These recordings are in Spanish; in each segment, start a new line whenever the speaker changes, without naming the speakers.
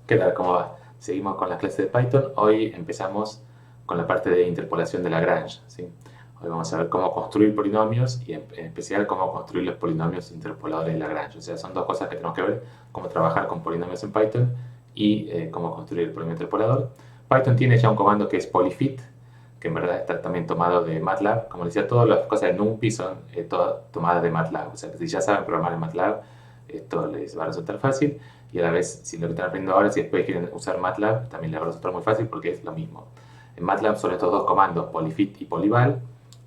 ¿Qué tal? ¿Cómo va? Seguimos con las clases de Python. Hoy empezamos con la parte de interpolación de Lagrange, ¿sí? Hoy vamos a ver cómo construir polinomios y en especial cómo construir los polinomios interpoladores de Lagrange. O sea, son dos cosas que tenemos que ver, cómo trabajar con polinomios en Python y cómo construir el polinomio interpolador. Python tiene ya un comando que es polyfit, que en verdad está también tomado de MATLAB. Como decía, todas las cosas de NumPy son todas tomadas de MATLAB. O sea, si ya saben programar en MATLAB, esto les va a resultar fácil. Y a la vez, si lo que están aprendiendo ahora, si después quieren usar MATLAB, también les va a resultar muy fácil porque es lo mismo. En MATLAB son estos dos comandos, polyfit y polyval.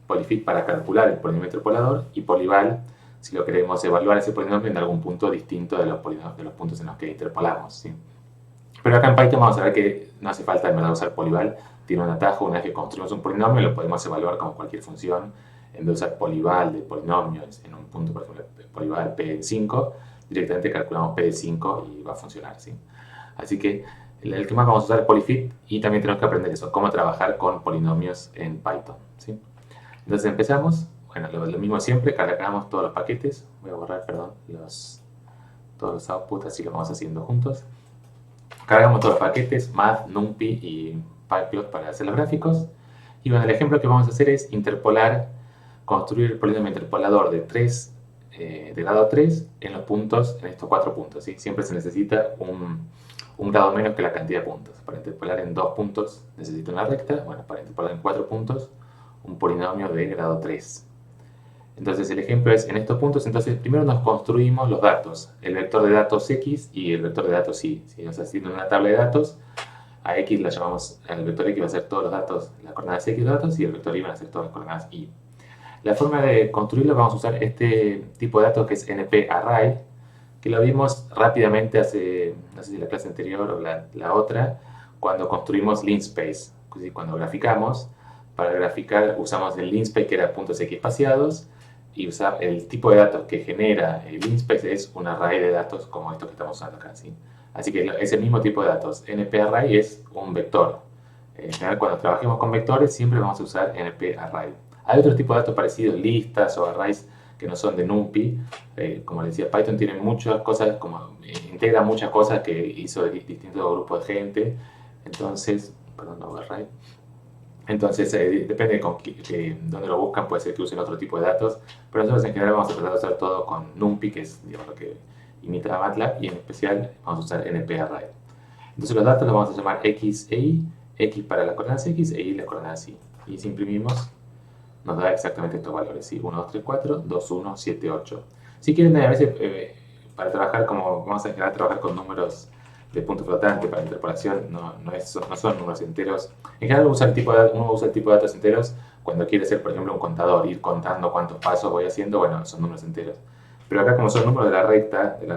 Polyfit para calcular el polinomio interpolador y polyval si lo queremos evaluar ese polinomio en algún punto distinto de los puntos en los que interpolamos, ¿sí? Pero acá en Python vamos a ver que no hace falta en verdad usar polyval. Tiene un atajo, una vez que construimos un polinomio lo podemos evaluar como cualquier función. En vez de usar polyval de polinomios en un punto, por ejemplo, polyval p de 5, directamente calculamos p de 5 y va a funcionar, ¿sí? Así que el que más vamos a usar es polyfit y también tenemos que aprender eso, cómo trabajar con polinomios en Python, ¿sí? Entonces empezamos, bueno, lo mismo siempre, cargamos todos los paquetes. Voy a borrar, perdón, todos los outputs, así lo vamos haciendo juntos. Cargamos todos los paquetes, math, numpy y pyplot para hacer los gráficos. Y bueno, el ejemplo que vamos a hacer es interpolar, construir el polinomio interpolador de 3, de grado 3 en los puntos, en estos 4 puntos, ¿sí? Siempre se necesita un grado menos que la cantidad de puntos. Para interpolar en 2 puntos necesito una recta, bueno, para interpolar en 4 puntos, un polinomio de grado 3. Entonces el ejemplo es en estos puntos, entonces primero nos construimos los datos, el vector de datos X y el vector de datos Y. Si nos haciendo una tabla de datos, a X la llamamos, el vector X va a ser todos los datos, las coordenadas X de datos, y el vector Y van a ser todas las coordenadas Y. La forma de construirlo, vamos a usar este tipo de datos que es NP-Array, que lo vimos rápidamente hace, no sé si la clase anterior o la otra, cuando construimos linspace, cuando graficamos. Para graficar usamos el linspace que era puntos X espaciados, y el tipo de datos que genera el linspace es un array de datos como esto que estamos usando acá, ¿sí? Así que es el mismo tipo de datos. NP-Array es un vector. En general, cuando trabajemos con vectores, siempre vamos a usar NP-Array. Hay otros tipos de datos parecidos, listas o arrays que no son de NumPy. Como les decía, Python tiene muchas cosas, integra muchas cosas que hizo de distintos grupos de gente. Entonces, perdón, no array. Entonces, depende de dónde lo buscan, puede ser que usen otro tipo de datos, pero nosotros en general vamos a tratar de hacer todo con NumPy, que es, digamos, lo que imita a MATLAB, y en especial vamos a usar NP-Array. Entonces los datos los vamos a llamar X e Y, X para las coordenadas X e Y las coordenadas Y. Y si imprimimos, nos da exactamente estos valores, ¿sí? 1, 2, 3, 4, 2, 1, 7, 8. Si quieren, a veces, para trabajar, como vamos a en general trabajar con números de punto flotante para interpolación, no son números enteros. En general uno usa el tipo de datos enteros cuando quiere ser, por ejemplo, un contador, ir contando cuántos pasos voy haciendo, bueno, son números enteros. Pero acá, como son números de la recta de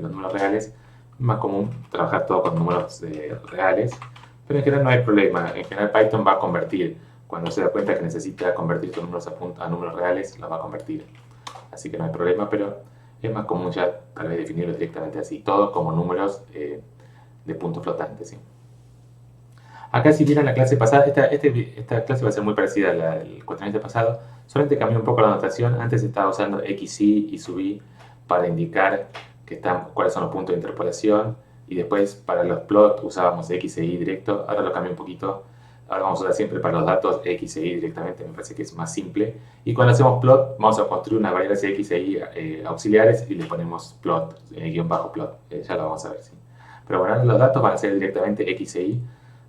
los números reales, es más común trabajar todo con números reales, pero en general no hay problema. En general Python va a convertir, cuando se da cuenta que necesita convertir estos números a números reales, los va a convertir. Así que no hay problema, pero es más común ya tal vez definirlo directamente así, todo como números de punto flotante, ¿sí? Acá, si vieron la clase pasada, esta clase va a ser muy parecida a la del cuestionario pasado, solamente cambió un poco la notación. Antes estaba usando XY y sub y para indicar cuáles son los puntos de interpolación, y después para los plot usábamos X e Y directo. Ahora lo cambié un poquito, ahora vamos a usar siempre para los datos X e Y directamente, me parece que es más simple. Y cuando hacemos plot, vamos a construir unas variables X e Y auxiliares y le ponemos plot, guión bajo plot, ya lo vamos a ver, ¿sí? Pero bueno, los datos van a ser directamente X e Y,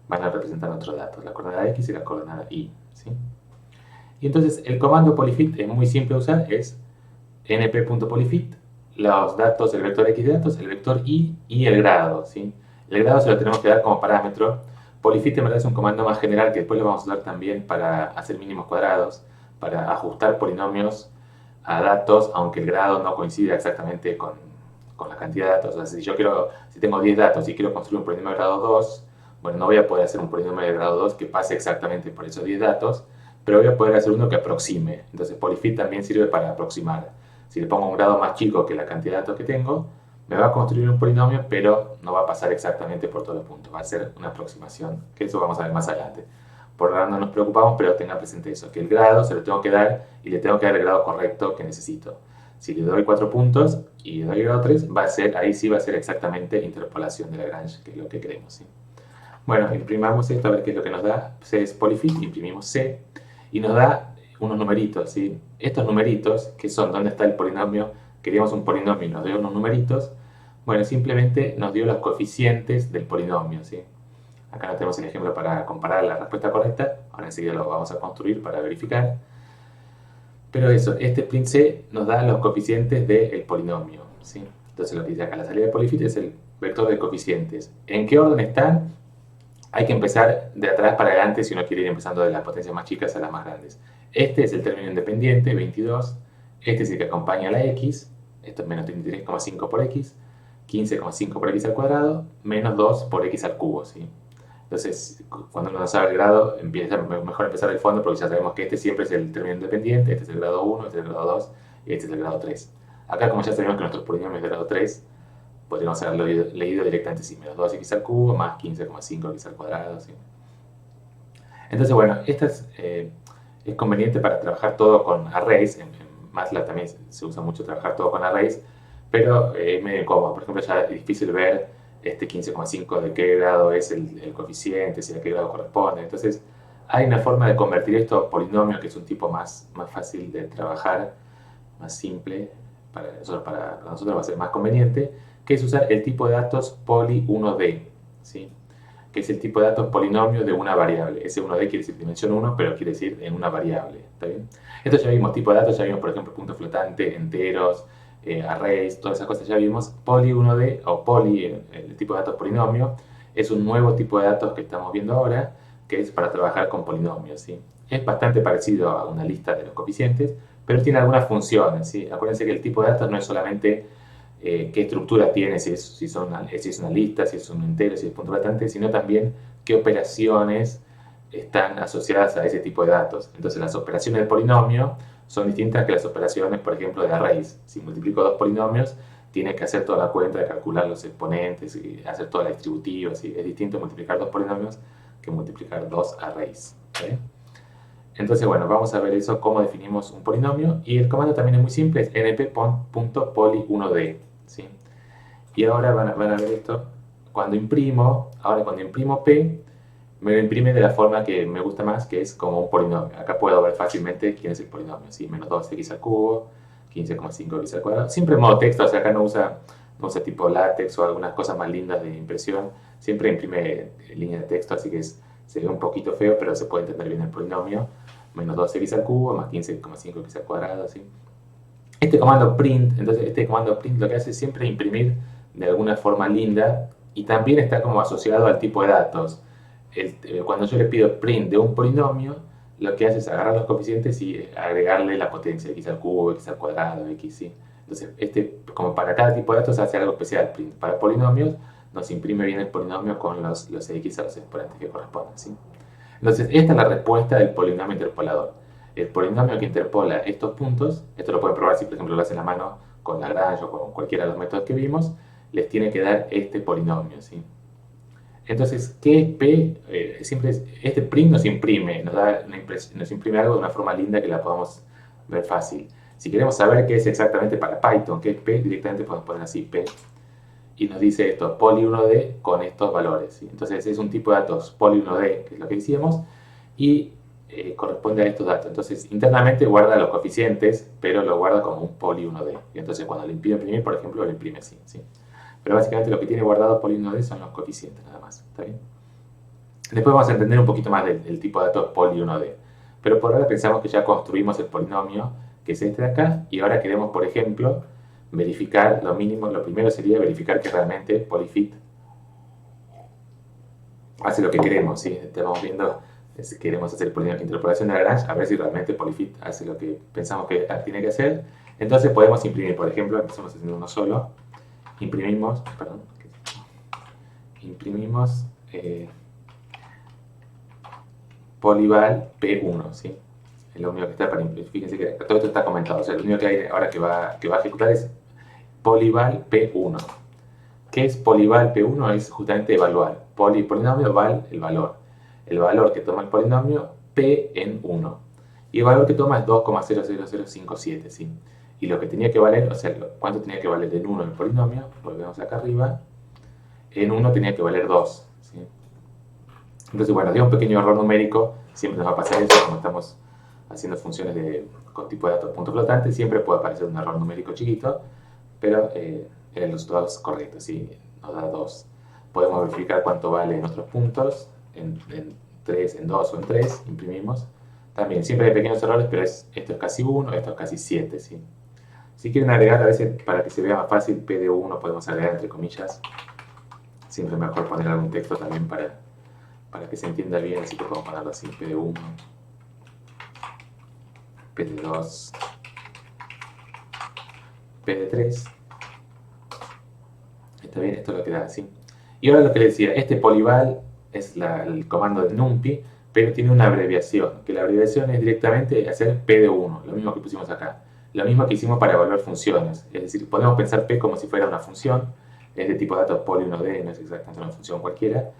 van a representar otros datos, la coordenada X y la coordenada Y, ¿sí? Y entonces el comando polyfit es muy simple de usar, es np.polyfit, los datos, el vector X de datos, el vector Y y el grado, ¿sí? El grado se lo tenemos que dar como parámetro. Polyfit en verdad es un comando más general que después lo vamos a usar también para hacer mínimos cuadrados, para ajustar polinomios a datos, aunque el grado no coincida exactamente con la cantidad de datos. O sea, si tengo 10 datos y quiero construir un polinomio de grado 2, bueno, no voy a poder hacer un polinomio de grado 2 que pase exactamente por esos 10 datos, pero voy a poder hacer uno que aproxime. Entonces polyfit también sirve para aproximar. Si le pongo un grado más chico que la cantidad de datos que tengo, me va a construir un polinomio, pero no va a pasar exactamente por todos los puntos. Va a ser una aproximación, que eso vamos a ver más adelante. Por ahora no nos preocupamos, pero tenga presente eso, que el grado se lo tengo que dar y le tengo que dar el grado correcto que necesito. Si le doy 4 puntos y le doy grado 3, ahí sí va a ser exactamente interpolación de Lagrange, que es lo que queremos, ¿sí? Bueno, imprimamos esto a ver qué es lo que nos da. C es polyfit, imprimimos C y nos da unos numeritos, ¿sí? Estos numeritos, que son dónde está el polinomio, queríamos un polinomio y nos dio unos numeritos, bueno, simplemente nos dio los coeficientes del polinomio, ¿sí? Acá no tenemos el ejemplo para comparar la respuesta correcta, ahora enseguida lo vamos a construir para verificar. Pero eso, este print C nos da los coeficientes del polinomio, ¿sí? Entonces lo que dice acá, la salida de polyfit es el vector de coeficientes. ¿En qué orden están? Hay que empezar de atrás para adelante si uno quiere ir empezando de las potencias más chicas a las más grandes. Este es el término independiente, 22. Este es el que acompaña a la x. Esto es menos 33,5 por x. 15,5 por x al cuadrado, menos 2 por x al cubo, ¿sí? Entonces, cuando uno sabe el grado, mejor empezar el fondo porque ya sabemos que este siempre es el término independiente, este es el grado 1, este es el grado 2 y este es el grado 3. Acá, como ya sabemos que nuestro polinomio es de grado 3, podríamos haberlo leído directamente así, menos 2x al cubo más 15,5x al cuadrado, ¿sí? Entonces, bueno, esta es conveniente para trabajar todo con arrays. En MATLAB también se usa mucho trabajar todo con arrays, pero es medio incómodo. Por ejemplo, ya es difícil ver este 15,5 de qué grado es el coeficiente, si a qué grado corresponde. Entonces, hay una forma de convertir esto a polinomio que es un tipo más fácil de trabajar, más simple, para nosotros va a ser más conveniente, que es usar el tipo de datos poly 1D, ¿sí? Que es el tipo de datos polinomio de una variable. Ese 1D quiere decir dimensión 1, pero quiere decir en una variable, ¿está bien? Esto ya vimos, tipo de datos, ya vimos, por ejemplo, punto flotante, enteros, arrays, todas esas cosas ya vimos. Poly 1D o poly, el tipo de datos polinomio, es un nuevo tipo de datos que estamos viendo ahora, que es para trabajar con polinomios, ¿sí? Es bastante parecido a una lista de los coeficientes, pero tiene algunas funciones, ¿sí? Acuérdense que el tipo de datos no es solamente qué estructura tiene, si es una lista, si es un entero, si es punto flotante, sino también qué operaciones están asociadas a ese tipo de datos. Entonces las operaciones del polinomio son distintas que las operaciones, por ejemplo, de arrays. Si multiplico dos polinomios, tiene que hacer toda la cuenta de calcular los exponentes y hacer toda la distributiva. ¿Sí? Es distinto multiplicar dos polinomios que multiplicar dos arrays. ¿Sí? Entonces, bueno, vamos a ver eso, cómo definimos un polinomio. Y el comando también es muy simple, es np.poly1d. ¿Sí? Y ahora van a ver esto. Cuando imprimo P, me lo imprime de la forma que me gusta más, que es como un polinomio. Acá puedo ver fácilmente quién es el polinomio. ¿Sí? Menos 2x al cubo, 15,5x al cuadrado. Siempre en modo texto, o sea, acá no usa tipo látex o algunas cosas más lindas de impresión. Siempre imprime línea de texto, así que se ve un poquito feo, pero se puede entender bien el polinomio. Menos 2x al cubo más 15,5x al cuadrado, ¿sí? Este comando print lo que hace es siempre imprimir de alguna forma linda y también está como asociado al tipo de datos. Cuando yo le pido print de un polinomio, lo que hace es agarrar los coeficientes y agregarle la potencia, x al cubo, x al cuadrado, x, ¿sí? Entonces, como para cada tipo de datos hace algo especial print. Para polinomios nos imprime bien el polinomio con los x a los exponentes que corresponden, ¿sí? Entonces, esta es la respuesta del polinomio interpolador. El polinomio que interpola estos puntos, esto lo pueden probar si por ejemplo lo hacen a mano con Lagrange o con cualquiera de los métodos que vimos, les tiene que dar este polinomio, ¿sí? Entonces, ¿qué P? Este print nos imprime, nos imprime algo de una forma linda que la podamos ver fácil. Si queremos saber qué es exactamente para Python, qué es P, directamente podemos poner así P. Y nos dice esto, poly 1D con estos valores, ¿sí? Entonces es un tipo de datos poly 1D, que es lo que decíamos, y corresponde a estos datos. Entonces internamente guarda los coeficientes, pero lo guarda como un poly 1D. Y entonces cuando le pido imprimir, por ejemplo, lo imprime así, ¿sí? Pero básicamente lo que tiene guardado poly 1D son los coeficientes nada más, ¿está bien? Después vamos a entender un poquito más del tipo de datos poly 1D. Pero por ahora pensamos que ya construimos el polinomio, que es este de acá, y ahora queremos, por ejemplo, verificar lo mínimo. Lo primero sería verificar que realmente polyfit hace lo que queremos, ¿sí? Estamos viendo, queremos hacer interpolación de Lagrange, a ver si realmente polyfit hace lo que pensamos que tiene que hacer. Entonces podemos imprimir, por ejemplo, empezamos haciendo uno solo, imprimimos polyval P1, ¿sí? Es lo único que está para imprimir. Fíjense que todo esto está comentado, o sea, lo único que hay ahora que va a ejecutar es polyval P1. ¿Qué es polyval P1? Es justamente evaluar. Polinomio val el valor. El valor que toma el polinomio P en 1. Y el valor que toma es 2,00057, ¿sí? y lo que tenía que valer, o sea, cuánto tenía que valer en 1 el polinomio, volvemos acá arriba, en 1 tenía que valer 2, ¿sí? Entonces, bueno, dio un pequeño error numérico, siempre nos va a pasar eso, como estamos haciendo funciones con tipo de datos punto flotante, siempre puede aparecer un error numérico chiquito, pero eran los dos correctos, ¿sí? Nos da 2. Podemos verificar cuánto vale en otros puntos, en 3, en 2 o en 3, imprimimos. También, siempre hay pequeños errores, pero esto es casi 1, esto es casi 7, ¿sí? Si quieren agregar, a veces para que se vea más fácil, P de 1 podemos agregar entre comillas. Siempre mejor poner algún texto también para que se entienda bien, así que podemos ponerlo así, P de 1, P de 2, P de 3. Está bien, esto es lo que da así. Y ahora lo que les decía, este polyval es el comando de NumPy, pero tiene una abreviación, que la abreviación es directamente hacer P de 1, lo mismo que pusimos acá. Lo mismo que hicimos para evaluar funciones, es decir, podemos pensar P como si fuera una función, es de tipo datos poly 1D, no es exactamente una función cualquiera,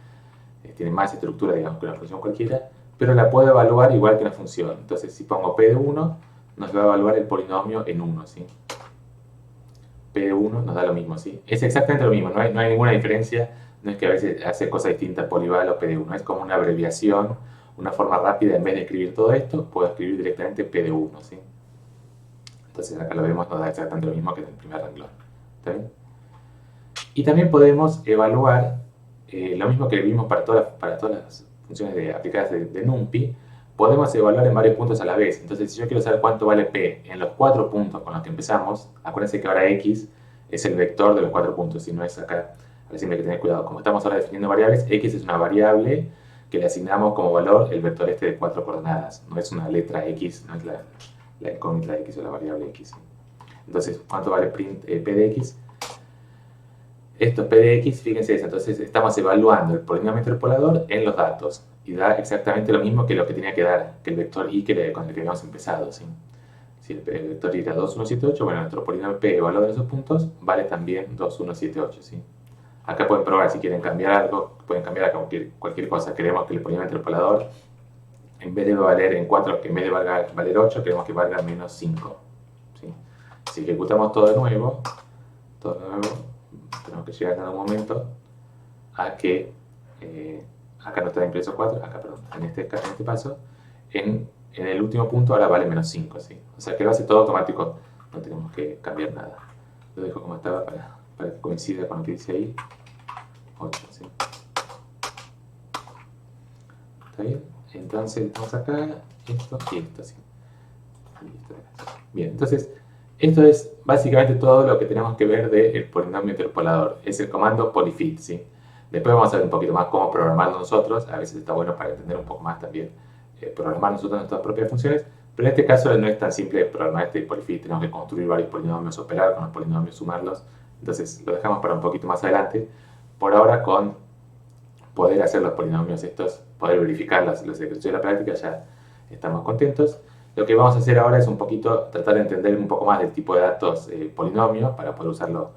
tiene más estructura, digamos, que una función cualquiera, pero la puedo evaluar igual que una función. Entonces, si pongo P de 1, nos va a evaluar el polinomio en 1, ¿sí? P de 1 nos da lo mismo, ¿sí? Es exactamente lo mismo, no hay ninguna diferencia, no es que a veces hace cosas distintas polyval o P de 1, es como una abreviación, una forma rápida, en vez de escribir todo esto, puedo escribir directamente P de 1, ¿sí? Entonces acá lo vemos, nos da exactamente lo mismo que en el primer renglón. ¿Está bien? Y también podemos evaluar lo mismo que vimos para todas las funciones aplicadas de NumPy, podemos evaluar en varios puntos a la vez. Entonces, si yo quiero saber cuánto vale P en los 4 puntos con los que empezamos, acuérdense que ahora X es el vector de los 4 puntos, si no es acá, ahora siempre hay que tener cuidado. Como estamos ahora definiendo variables, X es una variable que le asignamos como valor el vector este de 4 coordenadas, no es una letra X, no es la incógnita X o la variable X. Entonces, ¿cuánto vale print P de X? Esto es P de X, fíjense eso, entonces estamos evaluando el polinomio interpolador en los datos y da exactamente lo mismo que lo que tenía que dar, que el vector y con el que habíamos empezado, ¿sí? Si el vector y era 2, 1, 7, 8, bueno, nuestro polinomio P evaluado en esos puntos vale también 2, 1, 7, 8, ¿sí? Acá pueden probar si quieren cambiar algo, pueden cambiar a cualquier cosa. Queremos que el polinomio interpolador, en vez de valer en 4, que en vez de valer 8, queremos que valga menos 5, ¿sí? Si ejecutamos todo de nuevo, tenemos que llegar en algún momento a que acá no está impreso 4, acá, perdón, en este paso, en el último punto ahora vale menos 5, ¿sí? O sea que lo hace todo automático, no tenemos que cambiar nada. Lo dejo como estaba para que coincida con lo que dice ahí, 8, ¿sí? ¿Está bien? Entonces estamos acá, esto y esto, ¿sí? Bien, entonces esto es básicamente todo lo que tenemos que ver del polinomio interpolador. Es el comando polyfit, ¿sí? Después vamos a ver un poquito más cómo programarlo nosotros. A veces está bueno para entender un poco más también programar nosotros nuestras propias funciones. Pero en este caso no es tan simple programar este polyfit. Tenemos que construir varios polinomios, operar con los polinomios, sumarlos. Entonces lo dejamos para un poquito más adelante. Por ahora, con poder hacer los polinomios estos, poder verificar los ejercicios de la práctica, ya estamos contentos. Lo que vamos a hacer ahora es un poquito tratar de entender un poco más del tipo de datos polinomio para poder usarlo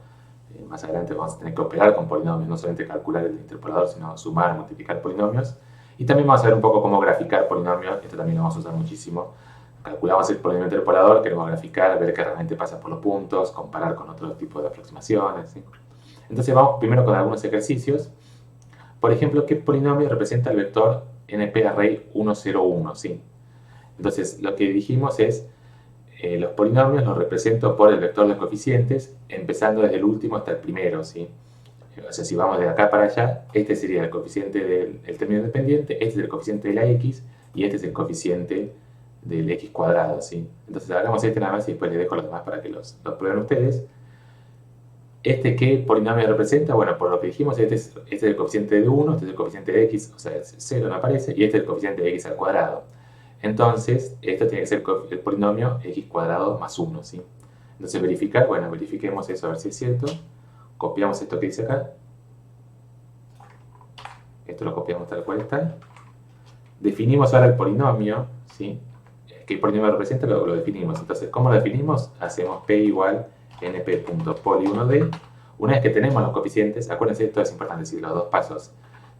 más adelante. Vamos a tener que operar con polinomios, no solamente calcular el interpolador, sino sumar, multiplicar polinomios. Y también vamos a ver un poco cómo graficar polinomios, esto también lo vamos a usar muchísimo. Calculamos el polinomio interpolador, queremos graficar, ver qué realmente pasa por los puntos, comparar con otros tipos de aproximaciones, ¿sí? Entonces vamos primero con algunos ejercicios. Por ejemplo, ¿qué polinomio representa el vector NP array 1, 0, 1? ¿Sí? Entonces, lo que dijimos es, los polinomios los represento por el vector de coeficientes, empezando desde el último hasta el primero, ¿sí? O sea, si vamos de acá para allá, este sería el coeficiente del término independiente, este es el coeficiente de la x, y este es el coeficiente del x cuadrado, ¿sí? Entonces, hagamos este nada más y después les dejo los demás para que los prueben ustedes. ¿Este qué polinomio representa? Bueno, por lo que dijimos, este es el coeficiente de 1, este es el coeficiente de x, o sea, 0 no aparece, y este es el coeficiente de x al cuadrado. Entonces, esto tiene que ser el polinomio x cuadrado más 1, ¿sí? Entonces, verificar, bueno, verifiquemos eso a ver si es cierto. Copiamos esto que dice acá. Esto lo copiamos tal cual está. Definimos ahora el polinomio, ¿sí? ¿Qué polinomio representa? Lo definimos. Entonces, ¿cómo lo definimos? Hacemos p igual np.poly1d. Una vez que tenemos los coeficientes, acuérdense, esto es importante decir, los dos pasos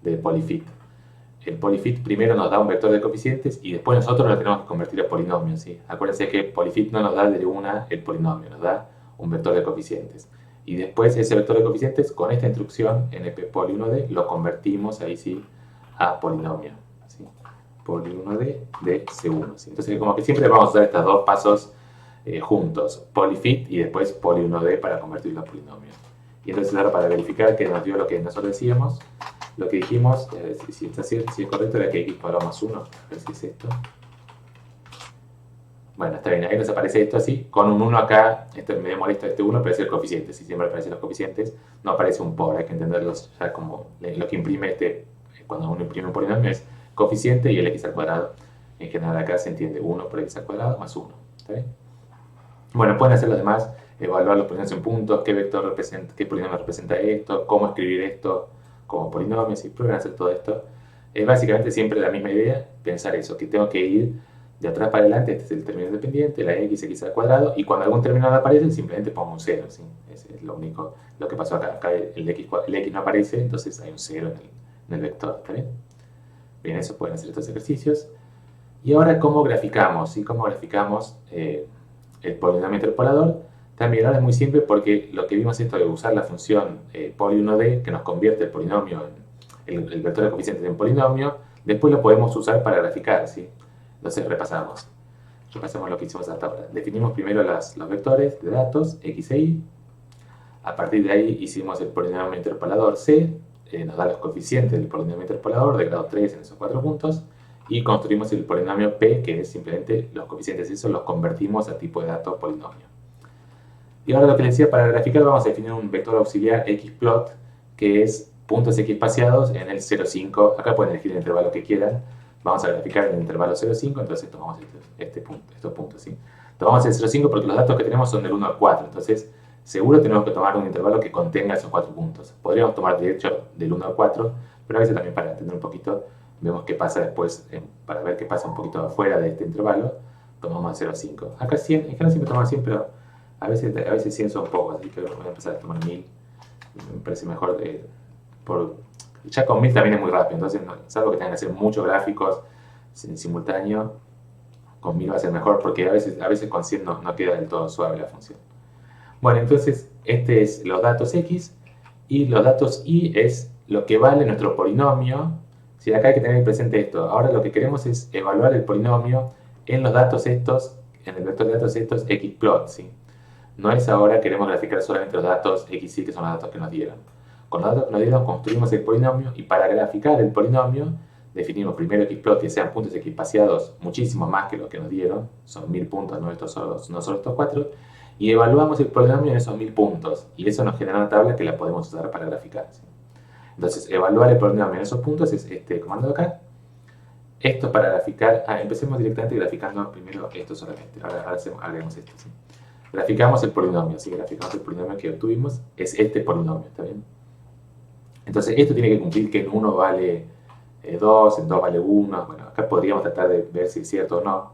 de polyfit. el polyfit primero nos da un vector de coeficientes y después nosotros lo tenemos que convertir a polinomio, ¿sí? Acuérdense que polyfit no nos da de una el polinomio, nos da un vector de coeficientes. Y después ese vector de coeficientes, con esta instrucción, np_poly1d, lo convertimos ahí sí a polinomio, ¿sí? Poly1d de C1, ¿sí? Entonces como que siempre vamos a usar estos dos pasos juntos, polyfit y después poly1d para convertirlo a polinomio. Y entonces ahora para verificar que nos dio lo que nosotros decíamos, lo que dijimos, si está cierto, si es correcto, era que x cuadrado más 1, a ver si es esto. Bueno, está bien, ahí nos aparece esto así, con un 1 acá, esto me molesta este 1, aparece el coeficiente, si siempre aparecen los coeficientes, no aparece un por, hay que entenderlos ya como lo que imprime cuando uno imprime un polinomio es coeficiente y el x al cuadrado. En general acá se entiende 1 por x al cuadrado más 1, ¿está bien? Bueno, pueden hacer los demás, evaluar los polinomios en puntos, qué vector representa, qué polinomio representa esto, cómo escribir esto como polinomios, y prueben a hacer todo esto. Es básicamente siempre la misma idea, pensar eso, que tengo que ir de atrás para adelante, este es el término independiente, la x al cuadrado, y cuando algún término no aparece, simplemente pongo un 0, ¿sí? Ese es lo único, lo que pasó acá. Acá el x no aparece, entonces hay un 0 en el vector, ¿está bien? Bien, eso pueden hacer estos ejercicios. Y ahora, ¿cómo graficamos? ¿Sí? ¿Cómo graficamos el polinomio interpolador? También ahora es muy simple porque lo que vimos esto de usar la función poly1d, que nos convierte el polinomio el vector de coeficientes en polinomio, después lo podemos usar para graficar, ¿sí? Entonces repasamos lo que hicimos hasta ahora. Definimos primero los vectores de datos, x e y. A partir de ahí hicimos el polinomio interpolador c, nos da los coeficientes del polinomio interpolador de grado 3 en esos 4 puntos, y construimos el polinomio p, que es simplemente los coeficientes esos los convertimos a tipo de dato polinomio. Y ahora lo que les decía, para graficar vamos a definir un vector auxiliar xplot, que es puntos x espaciados en el 0,5. Acá pueden elegir el intervalo que quieran. Vamos a graficar en el intervalo 0,5, entonces tomamos estos puntos, ¿sí? Tomamos el 0,5 porque los datos que tenemos son del 1 al 4, entonces seguro tenemos que tomar un intervalo que contenga esos 4 puntos. Podríamos tomar de hecho del 1 al 4, pero a veces también para entender un poquito, vemos qué pasa después, para ver qué pasa un poquito afuera de este intervalo, tomamos el 0,5. Acá 100, en general siempre tomamos 100, pero a veces 100 son pocos, así que voy a empezar a tomar 1000. Me parece mejor, ya con 1000 también es muy rápido, entonces salvo que tengan que hacer muchos gráficos en simultáneo, con 1000 va a ser mejor porque a veces con 100 no queda del todo suave la función. Bueno, entonces este es los datos x y los datos y es lo que vale nuestro polinomio. Si acá hay que tener presente esto, ahora lo que queremos es evaluar el polinomio en los datos estos, en el vector de datos estos xplot, ¿sí? No es ahora queremos graficar solamente los datos x y, que son los datos que nos dieron. Con los datos que nos dieron construimos el polinomio y para graficar el polinomio definimos primero xplot, que sean puntos x espaciados muchísimo más que lo que nos dieron, son 1000 puntos, no solo estos 4, y evaluamos el polinomio en esos 1000 puntos, y eso nos genera una tabla que la podemos usar para graficar, ¿sí? Entonces, evaluar el polinomio en esos puntos es este comando de acá. Esto para graficar, empecemos directamente graficando primero esto solamente, ahora agregamos esto, ¿sí? Graficamos el polinomio, así que graficamos el polinomio que obtuvimos, es este polinomio, ¿está bien? Entonces esto tiene que cumplir que en 1 vale 2, en 2 vale 1, bueno, acá podríamos tratar de ver si es cierto o no,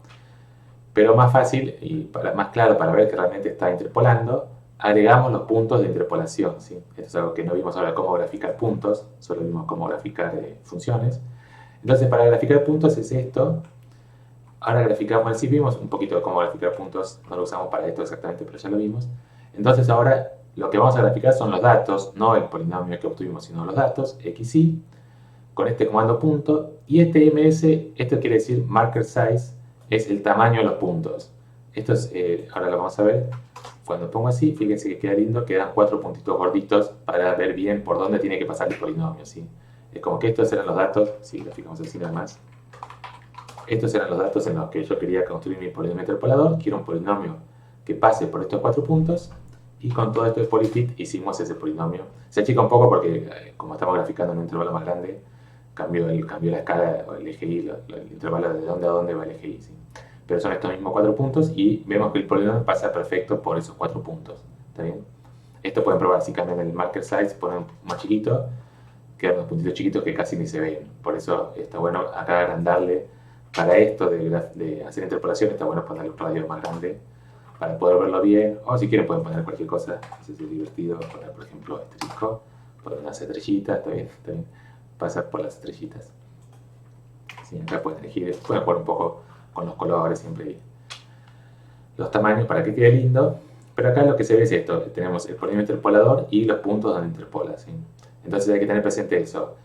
pero más fácil y más claro para ver que realmente está interpolando, agregamos los puntos de interpolación, ¿sí? Esto es algo que no vimos ahora cómo graficar puntos, solo vimos cómo graficar funciones. Entonces para graficar puntos es esto. Ahora graficamos, sí vimos un poquito de cómo graficar puntos, no lo usamos para esto exactamente, pero ya lo vimos. Entonces ahora lo que vamos a graficar son los datos, no el polinomio que obtuvimos, sino los datos, x, y, con este comando punto, y este ms, esto quiere decir marker size, es el tamaño de los puntos. Esto es, ahora lo vamos a ver, cuando pongo así, fíjense que queda lindo, quedan 4 puntitos gorditos para ver bien por dónde tiene que pasar el polinomio, ¿sí? Es como que estos eran los datos, si graficamos así nada más. Estos eran los datos en los que yo quería construir mi polinomio interpolador. Quiero un polinomio que pase por estos 4 puntos. Y con todo esto de polyfit hicimos ese polinomio. Se achica un poco porque, como estamos graficando en un intervalo más grande, cambió la escala, el eje y, el intervalo de dónde a dónde va el eje y, ¿sí? Pero son estos mismos 4 puntos y vemos que el polinomio pasa perfecto por esos 4 puntos. ¿Está bien? Esto pueden probar si cambian el marker size, ponen más chiquito, quedan unos puntitos chiquitos que casi ni se ven. Por eso está bueno acá agrandarle. Para esto de hacer interpolación está bueno ponerle un radio más grande para poder verlo bien, o si quieren pueden poner cualquier cosa, si es divertido, poner por ejemplo asterisco, poner unas estrellitas, está bien, pasar por las estrellitas. ¿sí? Acá pueden elegir, pueden jugar un poco con los colores siempre y los tamaños para que quede lindo. Pero acá lo que se ve es esto, tenemos el polinomio interpolador y los puntos donde interpola, ¿sí? Entonces hay que tener presente eso.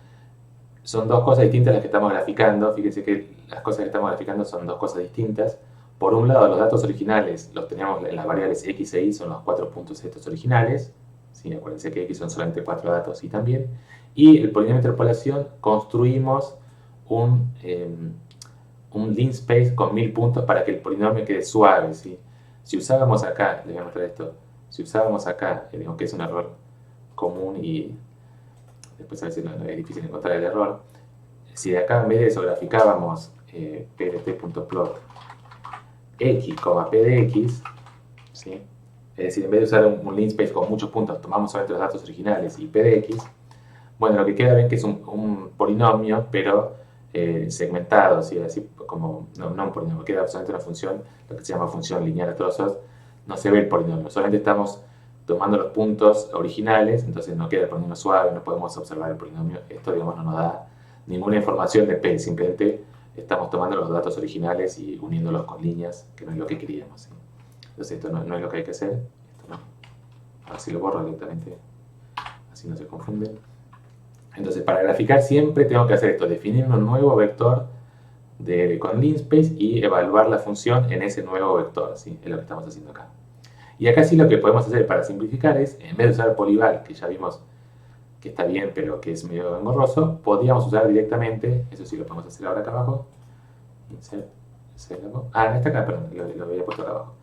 Son dos cosas distintas las que estamos graficando. Fíjense que las cosas que estamos graficando son dos cosas distintas. Por un lado, los datos originales los tenemos en las variables x e y, son los 4 puntos estos originales. ¿Sí? Acuérdense que x son solamente 4 datos y también. Y el polinomio de interpolación construimos un linspace con 1000 puntos para que el polinomio quede suave, ¿sí? Si usábamos acá, les voy a mostrar esto, si usábamos acá, digamos que es un error común y después a veces no es difícil encontrar el error, si de acá en vez de eso graficábamos pdt.plot x, p de x, ¿sí? Es decir, en vez de usar un linspace con muchos puntos, tomamos solamente los datos originales y p de x, bueno, lo que queda bien que es un polinomio, pero segmentado, ¿sí? Así como, no un polinomio, queda solamente una función, lo que se llama función lineal a trozos, no se ve el polinomio, solamente estamos tomando los puntos originales, entonces no queda el polinomio suave, no podemos observar el polinomio, esto digamos no nos da ninguna información de P, simplemente estamos tomando los datos originales y uniéndolos con líneas, que no es lo que queríamos, ¿sí? Entonces esto no es lo que hay que hacer, esto no. Así lo borro directamente, así no se confunden. Entonces, para graficar siempre tengo que hacer esto, definir un nuevo vector con linspace y evaluar la función en ese nuevo vector, ¿sí? Es lo que estamos haciendo acá. Y acá sí lo que podemos hacer para simplificar es, en vez de usar polyval, que ya vimos que está bien, pero que es medio engorroso, podríamos usar directamente, eso sí lo podemos hacer ahora acá abajo, insert, no está acá, perdón, lo había puesto acá abajo.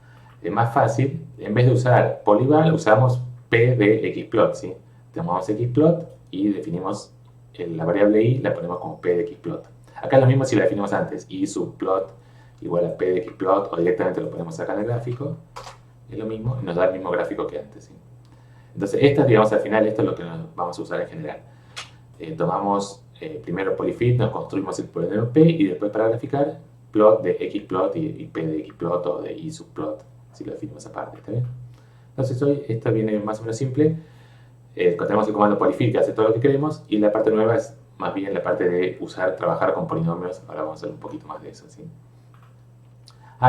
Es más fácil, en vez de usar polyval, usamos p de xplot, ¿sí? Tomamos xplot y definimos la variable i, la ponemos como p de xplot. Acá es lo mismo si la definimos antes, i subplot igual a p de xplot, o directamente lo ponemos acá en el gráfico, es lo mismo y nos da el mismo gráfico que antes, ¿sí? Entonces, digamos, al final, esto es lo que vamos a usar en general. Tomamos primero polyfit, nos construimos el polinomio p y después para graficar, plot de xplot y p de xplot o de i subplot, si lo definimos aparte, ¿está bien? Entonces, hoy esto viene más o menos simple. Tenemos el comando polyfit que hace todo lo que queremos y la parte nueva es más bien la parte de trabajar con polinomios. Ahora vamos a hacer un poquito más de eso, ¿sí?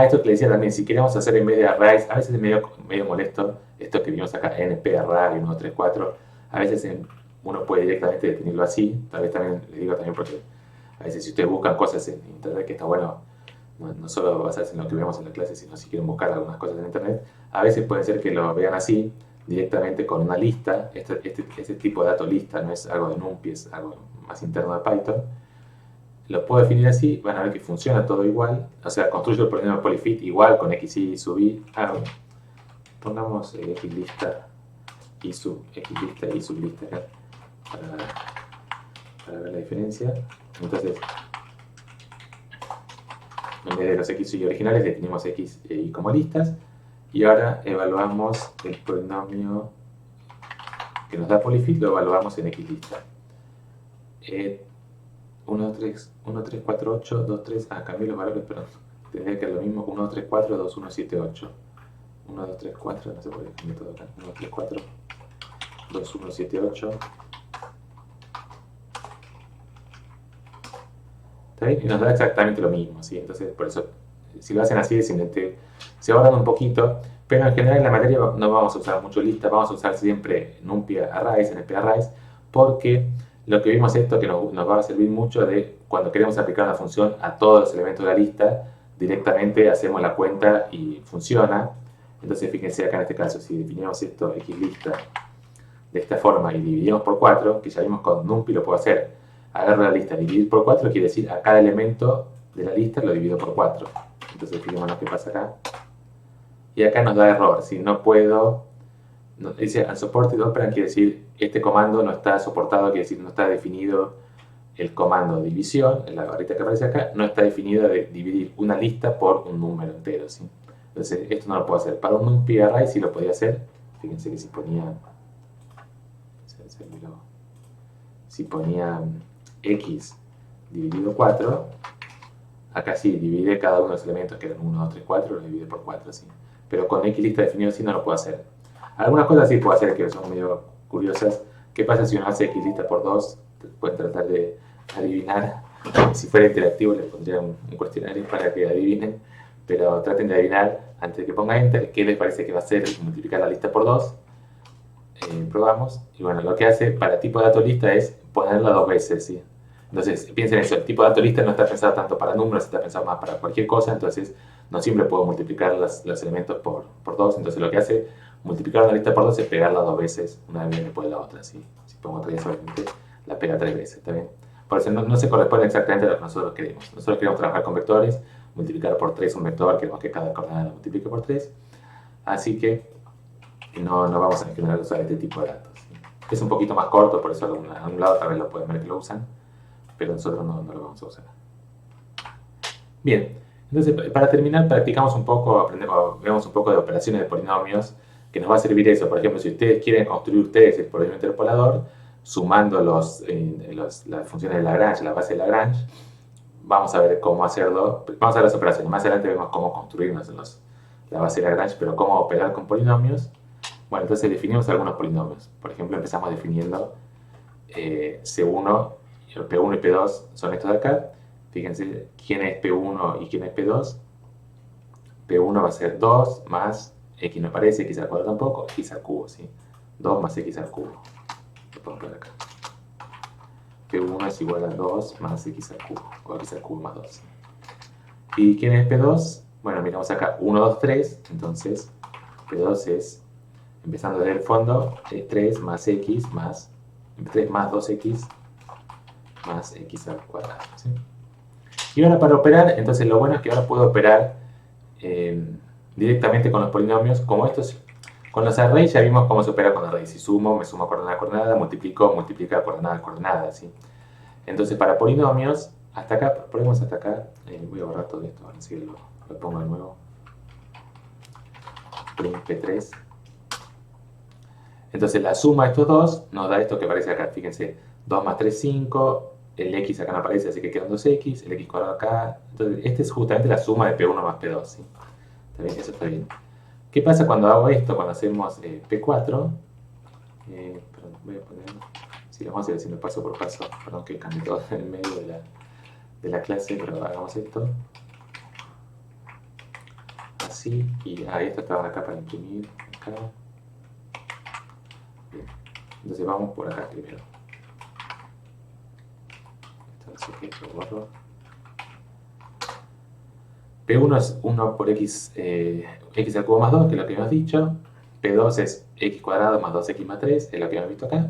Esto que le decía también, si queremos hacer en vez de arrays, a veces es medio molesto esto que vimos acá, np array 1, 2, 3, 4, a veces uno puede directamente definirlo así, tal vez también, les digo también porque a veces si ustedes buscan cosas en internet, que está bueno, no solo basarse en lo que vemos en la clase, sino si quieren buscar algunas cosas en internet, a veces puede ser que lo vean así, directamente con una lista, este tipo de dato lista no es algo de NumPy, es algo más interno de Python. Lo puedo definir así, van a ver que funciona todo igual, o sea, construyo el polinomio polyfit igual con xi y sub i. Pongamos xlista y sublista acá para ver la diferencia. Entonces, en vez de los x y originales definimos x e y como listas y ahora evaluamos el polinomio que nos da polyfit, lo evaluamos en xlista. 1, 3, 4, 8, 2, 3, cambié los valores, perdón, tendría que ser lo mismo, 1, 2, 3, 4, 2, 1, 7, 8, 1, 2, 3, 4, no se puede cambiar todo acá, 1, 2, 3, 4, 2, 1, 7, 8, ¿está bien? Y nos da exactamente lo mismo, ¿sí? Entonces, por eso, si lo hacen así, simplemente se ahorran un poquito, pero en general en la materia no vamos a usar mucho lista, vamos a usar siempre NumPy arrays, NP arrays, porque lo que vimos esto que nos va a servir mucho de cuando queremos aplicar una función a todos los elementos de la lista, directamente hacemos la cuenta y funciona. Entonces fíjense acá en este caso, si definimos esto xlista de esta forma y dividimos por 4, que ya vimos con NumPy lo puedo hacer, agarro la lista, dividir por 4 quiere decir a cada elemento de la lista lo divido por 4. Entonces fijémonos qué pasa acá. Y acá nos da error, si no puedo, dice unsupported operand, quiere decir este comando no está soportado, quiere decir no está definido el comando de división, en la barrita que aparece acá, no está definido de dividir una lista por un número entero, ¿sí? Entonces esto no lo puedo hacer. Para un NumPy array sí lo podía hacer, fíjense que si ponía x dividido 4, acá sí divide cada uno de los elementos que eran 1, 2, 3, 4, lo divide por 4, ¿sí? Pero con xlista definido sí no lo puedo hacer. Algunas cosas sí puedo hacer que son medio curiosas. ¿Qué pasa si uno hace xlista por 2? Pueden tratar de adivinar. Si fuera interactivo les pondría un cuestionario para que adivinen, pero traten de adivinar antes de que ponga Enter qué les parece que va a hacer multiplicar la lista por 2. Probamos, y bueno, lo que hace para tipo de dato lista es ponerla 2 veces, ¿sí? Entonces, piensen eso, el tipo de dato lista no está pensado tanto para números, está pensado más para cualquier cosa, entonces no siempre puedo multiplicar los elementos por 2, entonces lo que hace multiplicar una lista por 2 es pegarla 2 veces, una vez después de la otra, ¿sí? Si pongo 3, obviamente la pega 3 veces, ¿está bien? Por eso no se corresponde exactamente a lo que nosotros queremos. Nosotros queremos trabajar con vectores, multiplicar por 3 un vector, queremos que cada coordenada multiplique por 3, así que no vamos a generar usar este tipo de datos. ¿Sí? Es un poquito más corto, por eso a un lado tal vez lo pueden ver que lo usan, pero nosotros no lo vamos a usar. Bien, entonces para terminar practicamos un poco, vemos un poco de operaciones de polinomios, que nos va a servir eso. Por ejemplo, si ustedes quieren construir ustedes el polinomio interpolador, sumando las funciones de Lagrange, la base de Lagrange, vamos a ver cómo hacerlo. Vamos a ver las operaciones. Más adelante vemos cómo construirnos la base de Lagrange, pero cómo operar con polinomios. Bueno, entonces definimos algunos polinomios. Por ejemplo, empezamos definiendo C1, P1 y P2 son estos de acá. Fíjense quién es P1 y quién es P2. P1 va a ser 2 más X no aparece, X al cuadrado tampoco, X al cubo, ¿sí? 2 más X al cubo. Lo pongo por acá. P1 es igual a 2 más X al cubo, o X al cubo más 2. ¿Y quién es P2? Bueno, miramos acá 1, 2, 3, entonces P2 es, empezando desde el fondo, 3 más X más 3 más 2X más X al cuadrado, ¿sí? Y ahora para operar, entonces lo bueno es que ahora puedo operar directamente con los polinomios, como estos. Con los arrays ya vimos cómo se opera con arrays. Si sumo, me sumo coordenada a coordenada, multiplica coordenada a coordenada, ¿sí? Entonces para polinomios, hasta acá, probemos hasta acá, voy a borrar todo esto, así que lo pongo de nuevo. Print P3. Entonces la suma de estos dos nos da esto que aparece acá, fíjense, 2 más 3, 5, el X acá no aparece, así que quedan 2X, el X cuadrado acá. Entonces esta es justamente la suma de P1 más P2, ¿sí? ¿Está bien? Eso está bien. ¿Qué pasa cuando hago esto? Cuando hacemos P4, perdón, voy a poner, si lo vamos a ir haciendo paso por paso, perdón que cambie todo en el medio de la clase, pero hagamos esto. Así, y esto estaba acá para imprimir, acá. Bien. Entonces vamos por acá primero. Entonces esto borro. P1 es 1 por X, X al cubo más 2, que es lo que hemos dicho. P2 es X cuadrado más 2X más 3, es lo que hemos visto acá.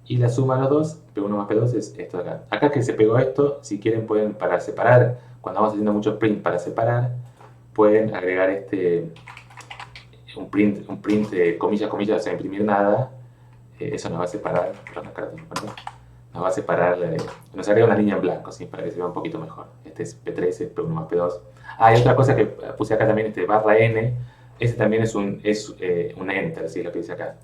Y la suma de los dos, P1 más P2, es esto de acá. Acá que se pegó esto, si quieren pueden, para separar, cuando vamos haciendo muchos print para separar, pueden agregar un print de comillas, comillas, o sea, imprimir nada. Eso nos va a separar, perdón, acá lo tengo, perdón. Nos va a separar, nos agrega una línea en blanco, ¿sí? Para que se vea un poquito mejor. Este es P3, es P1 más P2. Ah, y otra cosa que puse acá también, barra N, ese también es un enter, ¿sí? Lo que dice acá.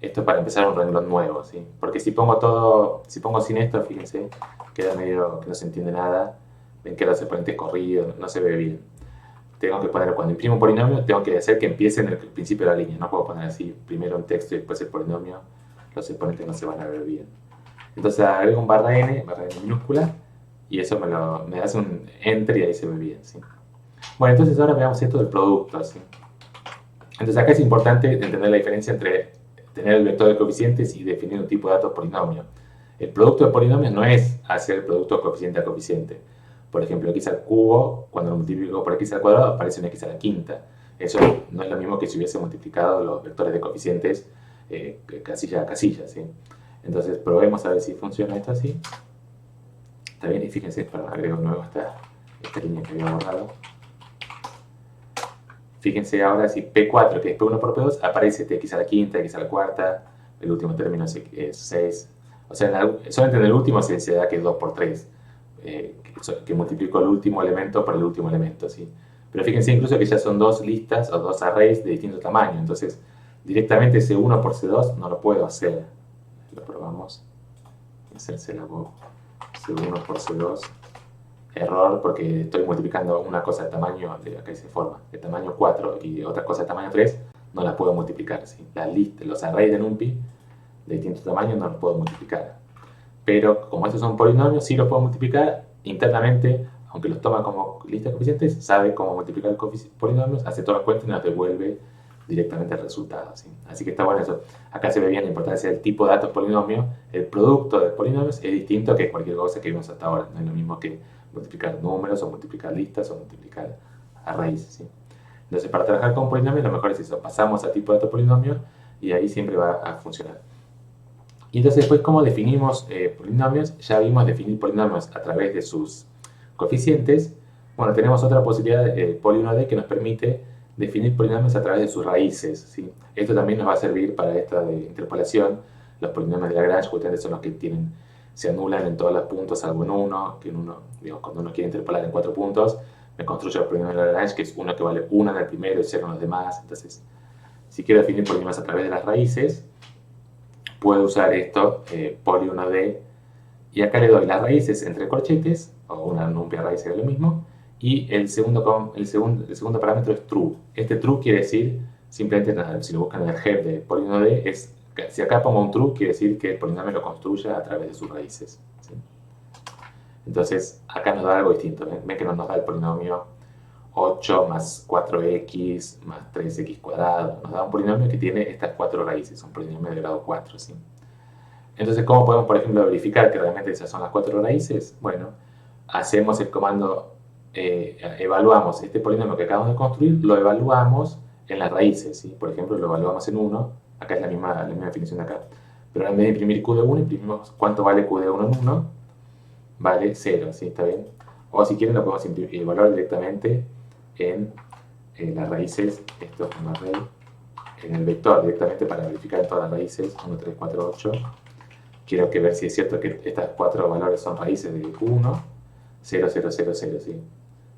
Esto es para empezar un renglón nuevo, ¿sí? Porque si pongo sin esto, fíjense, queda medio que no se entiende nada. Ven que los exponentes corridos, no se ve bien. Tengo que poner, cuando imprimo un polinomio, tengo que hacer que empiece en el principio de la línea. No puedo poner así, primero un texto y después el polinomio. Los exponentes no se van a ver bien. Entonces agrego un barra N minúscula, y eso me hace un enter y ahí se ve bien, ¿sí? Bueno, entonces ahora veamos esto del producto, ¿sí? Entonces acá es importante entender la diferencia entre tener el vector de coeficientes y definir un tipo de datos polinomio. El producto de polinomios no es hacer el producto coeficiente a coeficiente. Por ejemplo, x al cubo, cuando lo multiplico por x al cuadrado, aparece un x a la quinta. Eso no es lo mismo que si hubiese multiplicado los vectores de coeficientes casilla a casilla, ¿sí? Entonces probemos a ver si funciona esto así. Está bien, y fíjense, perdón, agrego nuevo esta línea que había borrado. Fíjense ahora si P4, que es P1 por P2, aparece x a la quinta, x a la cuarta, el último término es 6. O sea, solamente en el último se da que es 2 por 3, que multiplico el último elemento por el último elemento, ¿sí? Pero fíjense incluso que ya son dos listas o dos arrays de distinto tamaño, entonces directamente C1 por C2 no lo puedo hacer. Lo probamos. Hacerse la voz C1 por C2. Error porque estoy multiplicando una cosa de tamaño, acá dice forma, de tamaño 4 y otra cosa de tamaño 3, no las puedo multiplicar, ¿sí? Los arrays de NumPy de distintos tamaños no los puedo multiplicar. Pero como estos son polinomios, sí los puedo multiplicar internamente, aunque los toma como lista de coeficientes, sabe cómo multiplicar polinomios, hace todas las cuentas y nos devuelve directamente el resultado, ¿sí? Así que está bueno eso. Acá se ve bien la importancia del tipo de datos polinomio. El producto de polinomios es distinto que cualquier cosa que vimos hasta ahora. No es lo mismo que multiplicar números o multiplicar listas o multiplicar a raíces, ¿sí? Entonces, para trabajar con polinomios, lo mejor es eso. Pasamos a tipo de datos polinomio y ahí siempre va a funcionar. Y entonces después, ¿cómo definimos polinomios? Ya vimos definir polinomios a través de sus coeficientes. Bueno, tenemos otra posibilidad, poli1D, que nos permite definir polinomios a través de sus raíces, ¿sí? Esto también nos va a servir para esta de interpolación. Los polinomios de Lagrange justamente son los que se anulan en todos los puntos, salvo en uno, que en uno, digamos, cuando uno quiere interpolar en 4 puntos, me construyo el polinomio de Lagrange, que es uno que vale 1 en el primero y 0 en los demás. Entonces, si quiero definir polinomios a través de las raíces, puedo usar esto, poli1D, y acá le doy las raíces entre corchetes, o una numpia raíz es lo mismo, y el segundo parámetro es true. Este true quiere decir, simplemente nada, si lo buscan en el head de poli1D, si acá pongo un true, quiere decir que el polinomio lo construya a través de sus raíces, ¿sí? Entonces, acá nos da algo distinto. Ven que no nos da el polinomio 8 más 4x más 3x cuadrado. Nos da un polinomio que tiene estas 4 raíces, un polinomio de grado 4, ¿sí? Entonces, ¿cómo podemos, por ejemplo, verificar que realmente esas son las 4 raíces? Bueno, hacemos el comando, evaluamos este polinomio que acabamos de construir, lo evaluamos en las raíces, ¿sí? Por ejemplo, lo evaluamos en 1, acá es la misma definición de acá. Pero en vez de imprimir q de 1, imprimimos cuánto vale q de 1 en 1, vale 0, ¿sí? ¿Está bien? O si quieren lo podemos evaluar directamente en las raíces, esto es un array, en el vector directamente para verificar en todas las raíces, 1, 3, 4, 8. Quiero ver si es cierto que estas 4 valores son raíces de Q1, 0, 0, 0, 0, ¿sí?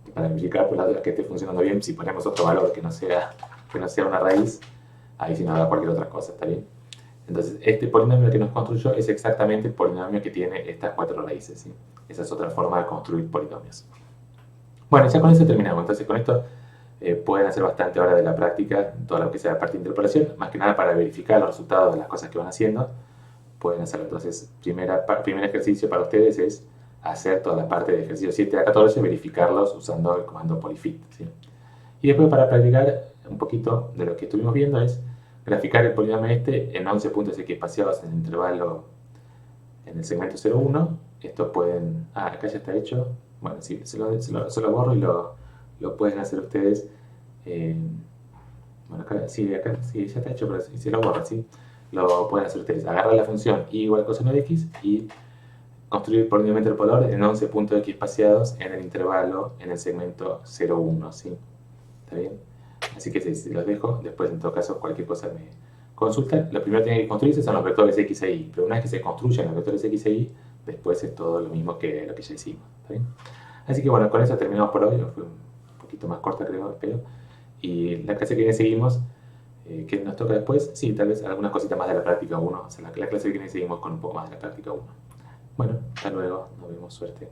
Y para verificar por la duda que esté funcionando bien, si ponemos otro valor que no sea una raíz, ahí sí nos da cualquier otra cosa, ¿está bien? Entonces, este polinomio que nos construyó es exactamente el polinomio que tiene estas 4 raíces, ¿sí? Esa es otra forma de construir polinomios. Bueno, ya con eso terminamos. Entonces, con esto pueden hacer bastante ahora de la práctica, todo lo que sea la parte de interpolación, más que nada para verificar los resultados de las cosas que van haciendo. Pueden hacerlo. Entonces, primer ejercicio para ustedes es hacer toda la parte de ejercicio 7 a 14, verificarlos usando el comando polyfit, ¿sí? Y después, para practicar un poquito de lo que estuvimos viendo, es graficar el polinomio en 11 puntos equiespaciados en el intervalo, en el segmento 0,1. Estos pueden... acá ya está hecho. Bueno, sí, se lo borro y lo pueden hacer ustedes. Bueno, acá sí, ya está hecho, pero si se lo borra, ¿sí? Lo pueden hacer ustedes. Agarrar la función y igual coseno de x y construir el polinomio interpolador en 11 puntos equiespaciados en el intervalo, en el segmento 0,1, ¿sí? ¿Está bien? Así que si los dejo, después en todo caso cualquier cosa me consultan. Lo primero que tienen que construirse son los vectores x e y, pero una vez que se construyen los vectores x e y, después es todo lo mismo que lo que ya hicimos, ¿está bien? Así que bueno, con eso terminamos por hoy. Fue un poquito más corta, creo, espero. Y la clase que viene seguimos, ¿qué nos toca después? Sí, tal vez algunas cositas más de la práctica 1. O sea, la clase que viene seguimos con un poco más de la práctica 1. Bueno, hasta luego, nos vemos, suerte.